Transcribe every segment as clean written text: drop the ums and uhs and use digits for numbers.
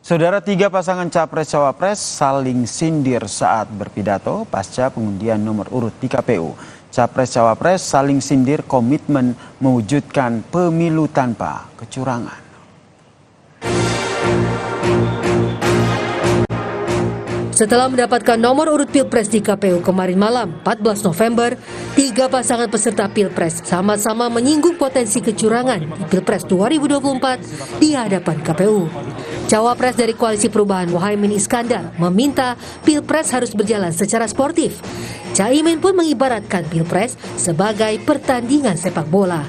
Saudara, tiga pasangan capres-cawapres saling sindir saat berpidato pasca pengundian nomor urut di KPU. Capres-cawapres saling sindir komitmen mewujudkan pemilu tanpa kecurangan. Setelah mendapatkan nomor urut Pilpres di KPU kemarin malam, 14 November, tiga pasangan peserta Pilpres sama-sama menyinggung potensi kecurangan di Pilpres 2024 di hadapan KPU. Cawapres dari Koalisi Perubahan Muhaimin Iskandar meminta Pilpres harus berjalan secara sportif. Caimin pun mengibaratkan Pilpres sebagai pertandingan sepak bola.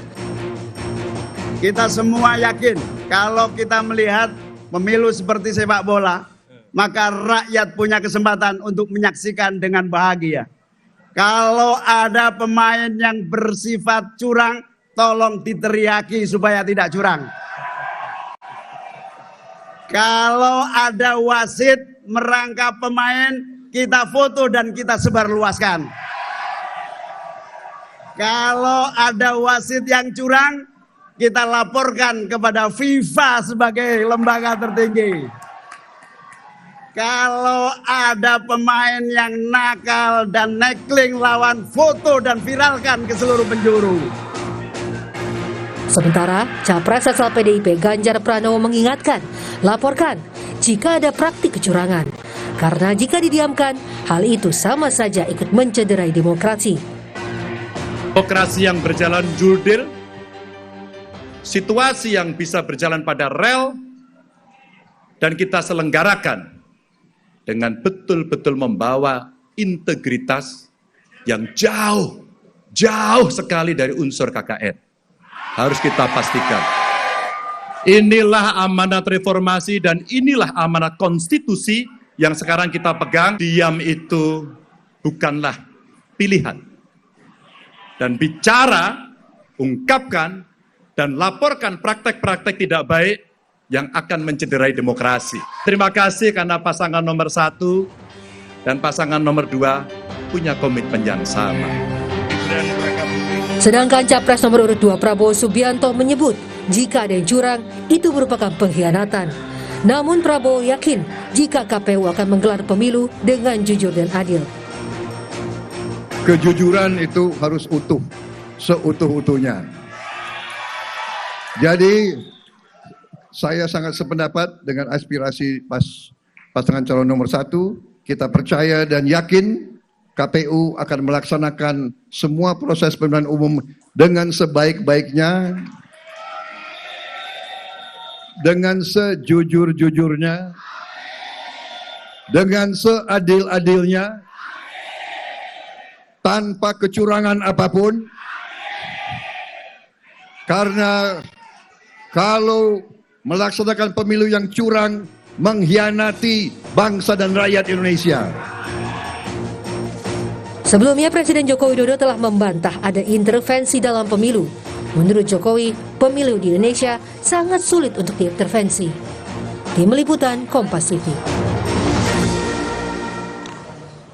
Kita semua yakin kalau kita melihat pemilu seperti sepak bola, maka rakyat punya kesempatan untuk menyaksikan dengan bahagia. Kalau ada pemain yang bersifat curang, tolong diteriaki supaya tidak curang. Kalau ada wasit merangkap pemain, kita foto dan kita sebarluaskan. Kalau ada wasit yang curang, kita laporkan kepada FIFA sebagai lembaga tertinggi. Kalau ada pemain yang nakal dan nekling lawan, foto dan viralkan ke seluruh penjuru. Sementara, Capres asal PDIP Ganjar Pranowo mengingatkan, laporkan jika ada praktik kecurangan. Karena jika didiamkan, hal itu sama saja ikut mencederai demokrasi. Demokrasi yang berjalan jurdil, situasi yang bisa berjalan pada rel, dan kita selenggarakan dengan betul-betul membawa integritas yang jauh sekali dari unsur KKN. Harus kita pastikan. Inilah amanat reformasi dan inilah amanat konstitusi yang sekarang kita pegang. Diam itu bukanlah pilihan. Dan bicara, ungkapkan, dan laporkan praktek-praktek tidak baik yang akan mencederai demokrasi. Terima kasih karena pasangan nomor 1 dan pasangan nomor 2 punya komitmen yang sama. Sedangkan Capres nomor urut 2 Prabowo Subianto menyebut jika ada yang curang itu merupakan pengkhianatan. Namun Prabowo yakin jika KPU akan menggelar pemilu dengan jujur dan adil. Kejujuran itu harus utuh, seutuh-utuhnya. Jadi saya sangat sependapat dengan aspirasi pasangan calon nomor 1. Kita percaya dan yakin KPU akan melaksanakan semua proses pemilihan umum dengan sebaik-baiknya, dengan sejujur-jujurnya, dengan seadil-adilnya, tanpa kecurangan apapun. Karena kalau melaksanakan pemilu yang curang, mengkhianati bangsa dan rakyat Indonesia. Sebelumnya Presiden Joko Widodo telah membantah ada intervensi dalam pemilu. Menurut Jokowi, pemilu di Indonesia sangat sulit untuk diintervensi. Tim Liputan Kompas TV.